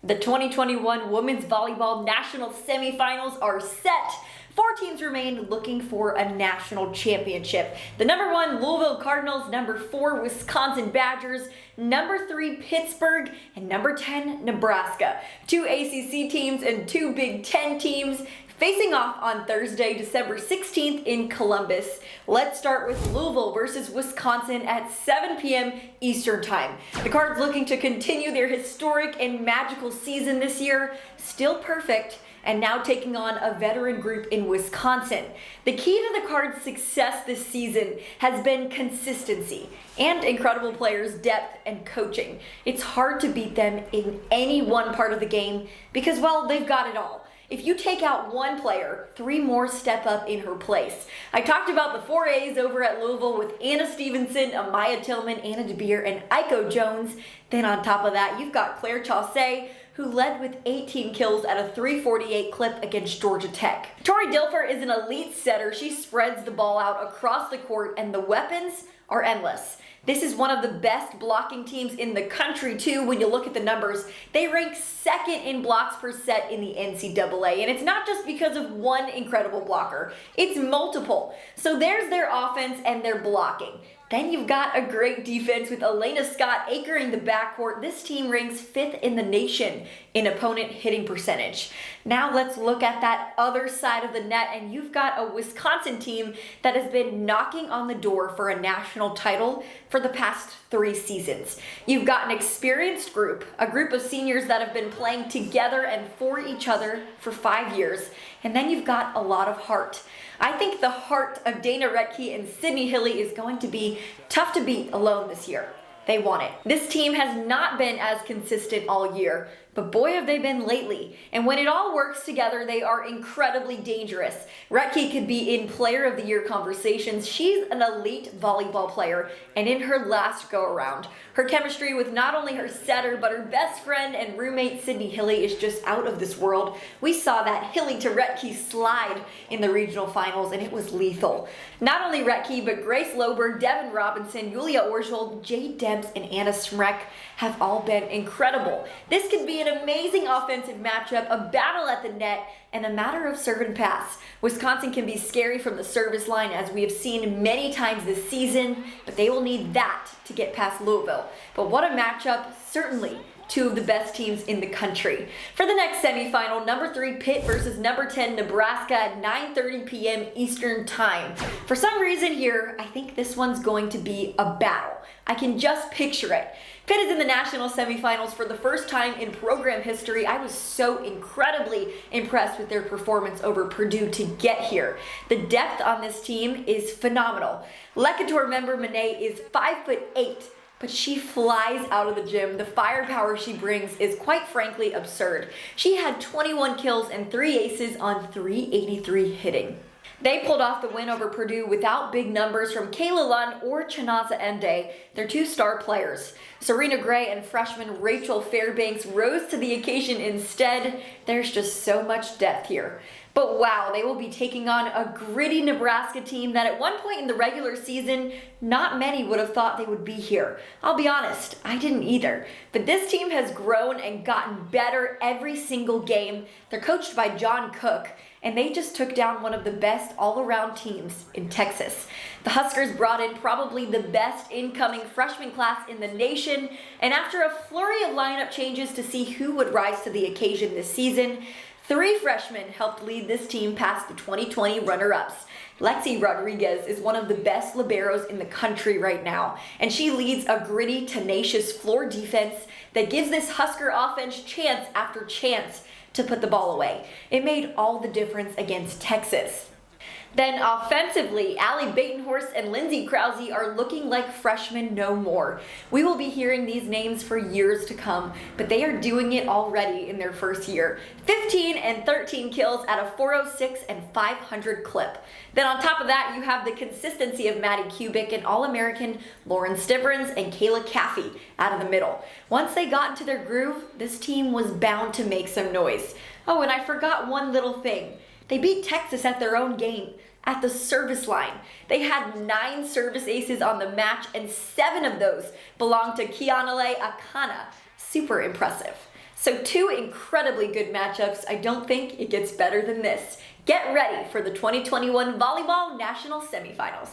The 2021 Women's Volleyball National Semifinals are set. 4 teams remain looking for a national championship. The number 1 Louisville Cardinals, number 4 Wisconsin Badgers, number 3 Pittsburgh, and number 10 Nebraska. 2 ACC teams and 2 Big Ten teams facing off on Thursday, December 16th in Columbus. Let's start with Louisville versus Wisconsin at 7 p.m. Eastern Time. The Cards looking to continue their historic and magical season this year, still perfect, and now taking on a veteran group in Wisconsin. The key to the Cards' success this season has been consistency and incredible players' depth and coaching. It's hard to beat them in any one part of the game because, well, they've got it all. If you take out one player, 3 more step up in her place. I talked about the 4 A's over at Louisville with Anna Stevenson, Amaya Tillman, Anna DeBeer, and Aiko Jones. Then on top of that, you've got Claire Chaussee, who led with 18 kills at a 348 clip against Georgia Tech. Tori Dilfer is an elite setter. She spreads the ball out across the court, and the weapons are endless. This is one of the best blocking teams in the country too. When you look at the numbers, they rank 2nd in blocks per set in the NCAA. And it's not just because of one incredible blocker, it's multiple. So there's their offense and their blocking. Then you've got a great defense with Elena Scott anchoring the backcourt. This team ranks 5th in the nation in opponent hitting percentage. Now let's look at that other side of the net, and you've got a Wisconsin team that has been knocking on the door for a national title for the past 3 seasons. You've got an experienced group, a group of seniors that have been playing together and for each other for 5 years, and then you've got a lot of heart. I think the heart of Dana Rettke and Sydney Hilley is going to be tough to beat alone this year. They want it. This team has not been as consistent all year, but boy have they been lately. And when it all works together, they are incredibly dangerous. Rettke could be in Player of the Year conversations. She's an elite volleyball player, and in her last go-around, her chemistry with not only her setter, but her best friend and roommate Sydney Hilley is just out of this world. We saw that Hilley to Rettke slide in the regional finals, and it was lethal. Not only Rettke, but Grace Loberg, Devin Robinson, Julia Orschel, Jade Debs, and Anna Smrek have all been incredible. This could be an amazing offensive matchup, a battle at the net, and a matter of serve and pass. Wisconsin can be scary from the service line, as we have seen many times this season, but they will need that to get past Louisville. But what a matchup, certainly 2 of the best teams in the country. For the next semifinal, number 3 Pitt versus number 10 Nebraska at 9:30 p.m. Eastern Time. For some reason here, I think this one's going to be a battle. I can just picture it. Pitt is in the national semifinals for the first time in program history. I was so incredibly impressed with their performance over Purdue to get here. The depth on this team is phenomenal. Lecator member Monet is 5'8", but she flies out of the gym. The firepower she brings is quite frankly absurd. She had 21 kills and 3 aces on 383 hitting. They pulled off the win over Purdue without big numbers from Kayla Lunn or Chinaza Ende, their 2 star players. Serena Gray and freshman Rachel Fairbanks rose to the occasion instead. There's just so much depth here. But wow, they will be taking on a gritty Nebraska team that at one point in the regular season, not many would have thought they would be here. I'll be honest, I didn't either. But this team has grown and gotten better every single game. They're coached by John Cook, and they just took down one of the best all-around teams in Texas. The Huskers brought in probably the best incoming freshman class in the nation, and after a flurry of lineup changes to see who would rise to the occasion this season, 3 freshmen helped lead this team past the 2020 runner-ups. Lexi Rodriguez is one of the best liberos in the country right now, and she leads a gritty, tenacious floor defense that gives this Husker offense chance after chance to put the ball away. It made all the difference against Texas. Then offensively, Allie Batenhorst and Lindsay Krause are looking like freshmen no more. We will be hearing these names for years to come, but they are doing it already in their first year. 15 and 13 kills at a 406 and 500 clip. Then on top of that, you have the consistency of Maddie Kubik and All-American Lauren Stivrins and Kayla Caffey out of the middle. Once they got into their groove, this team was bound to make some noise. Oh, and I forgot one little thing. They beat Texas at their own game, at the service line. They had 9 service aces on the match, and 7 of those belonged to Kianale Akana. Super impressive. So two incredibly good matchups. I don't think it gets better than this. Get ready for the 2021 Volleyball National Semifinals.